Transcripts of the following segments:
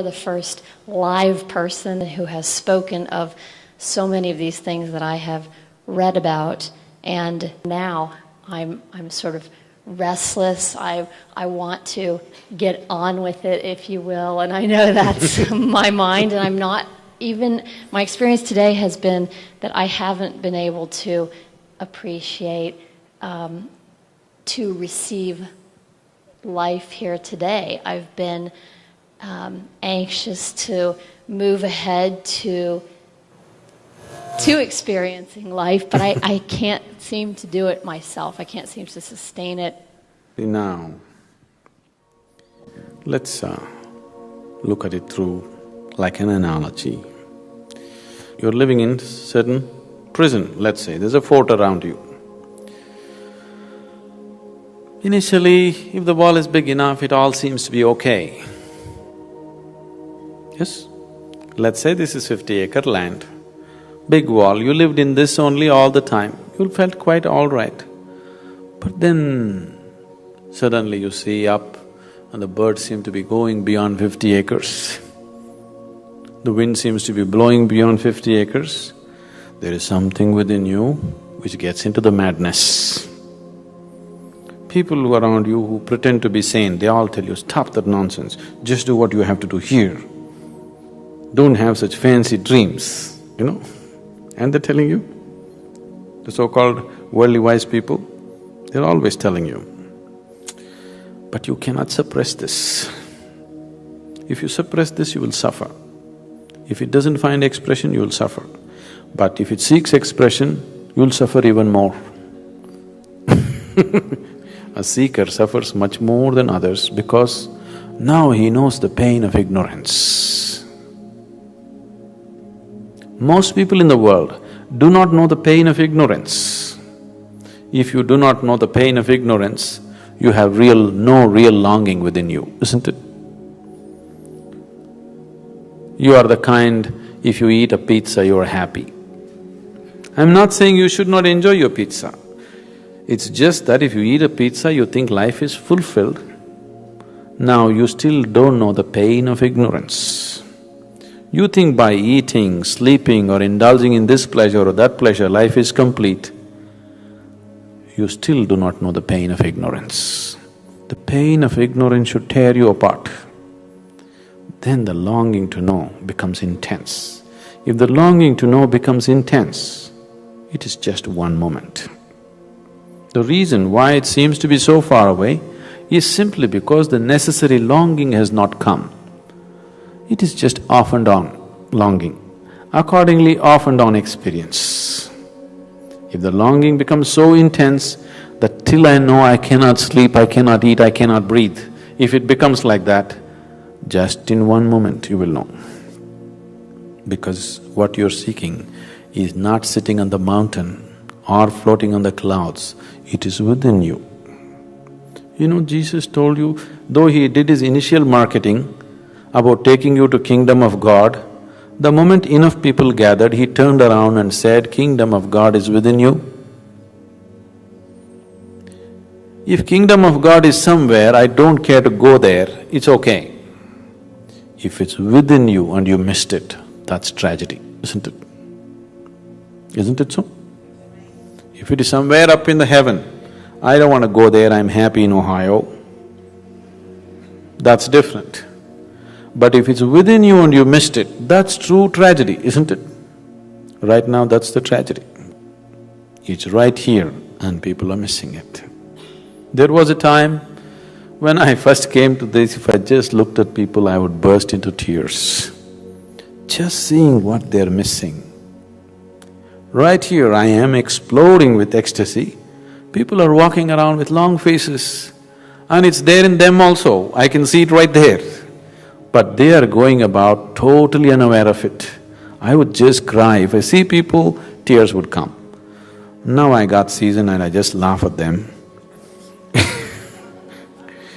the first live person who has spoken of so many of these things that I have read about, and now I'm sort of restless. I want to get on with it, if you will, and I know that's my mind, and I'm not even, my experience today has been that I haven't been able to appreciate, to receive life here today. I've been anxious to move ahead to experiencing life, but I can't seem to do it myself. I can't seem to sustain it. Now, let's look at it through like an analogy. You're living in certain prison, let's say, there's a fort around you. Initially, if the wall is big enough, it all seems to be okay. Yes? Let's say this is 50-acre land, big wall, you lived in this only all the time, you felt quite all right. But then suddenly you see up and the birds seem to be going beyond 50 acres. The wind seems to be blowing beyond 50 acres. There is something within you which gets into the madness. People who are around you who pretend to be sane, they all tell you, stop that nonsense, just do what you have to do here. Don't have such fancy dreams, you know. And they're telling you, the so-called worldly wise people, they're always telling you. But you cannot suppress this. If you suppress this, you will suffer. If it doesn't find expression, you will suffer. But if it seeks expression, you will suffer even more. A seeker suffers much more than others because now he knows the pain of ignorance. Most people in the world do not know the pain of ignorance. If you do not know the pain of ignorance, you have no real longing within you, isn't it? You are the kind, if you eat a pizza, you are happy. I'm not saying you should not enjoy your pizza. It's just that if you eat a pizza, you think life is fulfilled. Now you still don't know the pain of ignorance. You think by eating, sleeping or indulging in this pleasure or that pleasure, life is complete. You still do not know the pain of ignorance. The pain of ignorance should tear you apart. Then the longing to know becomes intense. If the longing to know becomes intense, it is just one moment. The reason why it seems to be so far away is simply because the necessary longing has not come. It is just off and on longing, accordingly off and on experience. If the longing becomes so intense that till I know I cannot sleep, I cannot eat, I cannot breathe, if it becomes like that, just in one moment you will know. Because what you're seeking is not sitting on the mountain or floating on the clouds, it is within you. You know, Jesus told you, though he did his initial marketing about taking you to kingdom of God, the moment enough people gathered, he turned around and said, kingdom of God is within you. If kingdom of God is somewhere, I don't care to go there, it's okay. If it's within you and you missed it, that's tragedy, isn't it? Isn't it so? If it is somewhere up in the heaven, I don't want to go there, I'm happy in Ohio, that's different. But if it's within you and you missed it, that's true tragedy, isn't it? Right now, that's the tragedy. It's right here and people are missing it. There was a time when I first came to this, if I just looked at people, I would burst into tears. Just seeing what they're missing. Right here I am exploding with ecstasy. People are walking around with long faces and it's there in them also, I can see it right there. But they are going about totally unaware of it. I would just cry. If I see people, tears would come. Now I got seasoned and I just laugh at them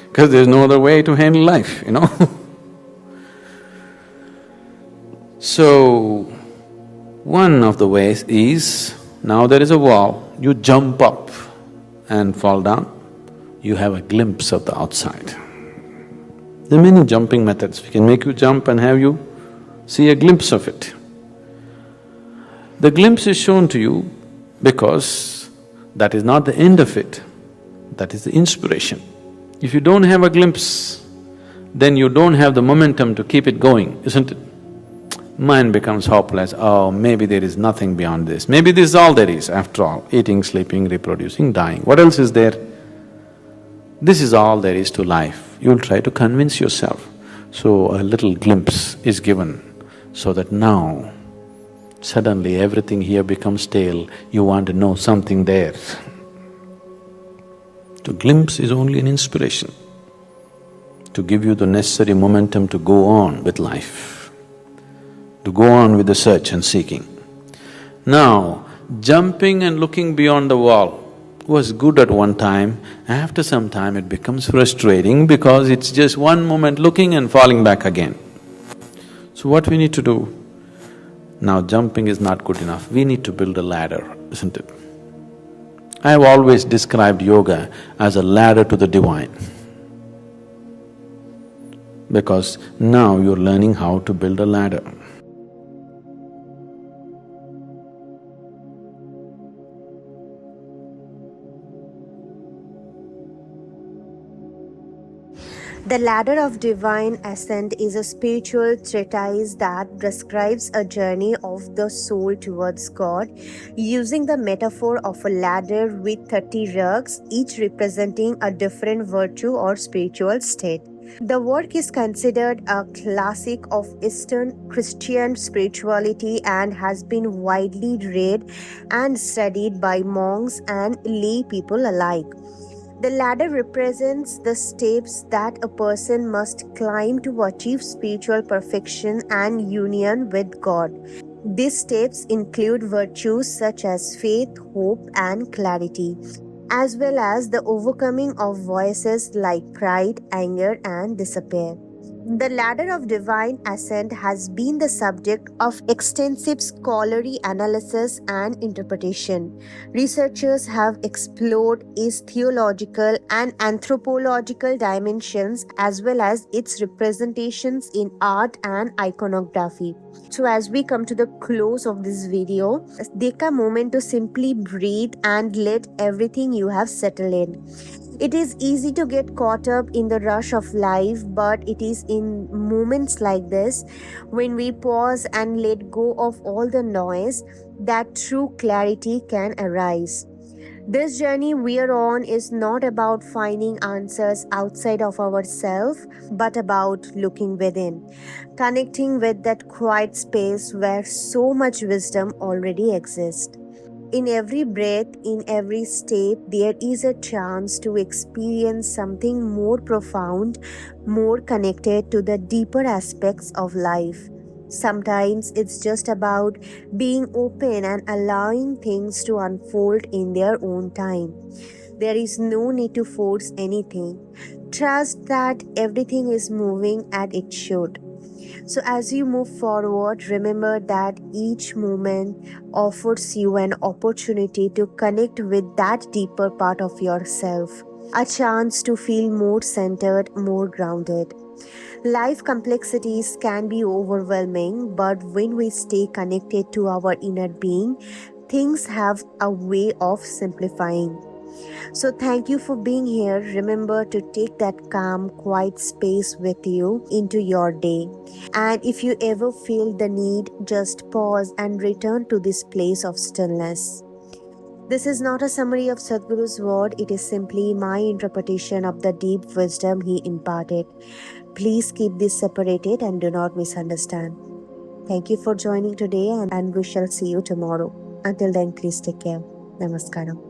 because there's no other way to handle life, you know. So, one of the ways is, now there is a wall, you jump up and fall down, you have a glimpse of the outside. There are many jumping methods. We can make you jump and have you see a glimpse of it. The glimpse is shown to you because that is not the end of it, that is the inspiration. If you don't have a glimpse, then you don't have the momentum to keep it going, isn't it? Mind becomes hopeless, oh, maybe there is nothing beyond this, maybe this is all there is after all, eating, sleeping, reproducing, dying, what else is there? This is all there is to life. You'll try to convince yourself. So a little glimpse is given so that now suddenly everything here becomes stale, you want to know something there. The glimpse is only an inspiration to give you the necessary momentum to go on with life, to go on with the search and seeking. Now, jumping and looking beyond the wall was good at one time, after some time it becomes frustrating because it's just one moment looking and falling back again. So what we need to do? Now jumping is not good enough, we need to build a ladder, isn't it? I have always described yoga as a ladder to the divine, because now you're learning how to build a ladder. The Ladder of Divine Ascent is a spiritual treatise that prescribes a journey of the soul towards God, using the metaphor of a ladder with 30 rungs, each representing a different virtue or spiritual state. The work is considered a classic of Eastern Christian spirituality and has been widely read and studied by monks and lay people alike. The ladder represents the steps that a person must climb to achieve spiritual perfection and union with God. These steps include virtues such as faith, hope, and clarity, as well as the overcoming of voices like pride, anger, and despair. The Ladder of Divine Ascent has been the subject of extensive scholarly analysis and interpretation. Researchers have explored its theological and anthropological dimensions as well as its representations in art and iconography. So as we come to the close of this video, take a moment to simply breathe and let everything you have settle in. It is easy to get caught up in the rush of life, but it is in moments like this, when we pause and let go of all the noise, that true clarity can arise. This journey we are on is not about finding answers outside of ourselves, but about looking within, connecting with that quiet space where so much wisdom already exists. In every breath, in every step, there is a chance to experience something more profound, more connected to the deeper aspects of life. Sometimes it's just about being open and allowing things to unfold in their own time. There is no need to force anything. Trust that everything is moving as it should. So as you move forward, remember that each moment offers you an opportunity to connect with that deeper part of yourself, a chance to feel more centered, more grounded. Life complexities can be overwhelming, but when we stay connected to our inner being, things have a way of simplifying. So thank you for being here. Remember to take that calm, quiet space with you into your day. And if you ever feel the need, just pause and return to this place of stillness. This is not a summary of Sadhguru's word, it is simply my interpretation of the deep wisdom he imparted. Please keep this separated and do not misunderstand. Thank you for joining today, and we shall see you tomorrow. Until then, please take care. Namaskaram.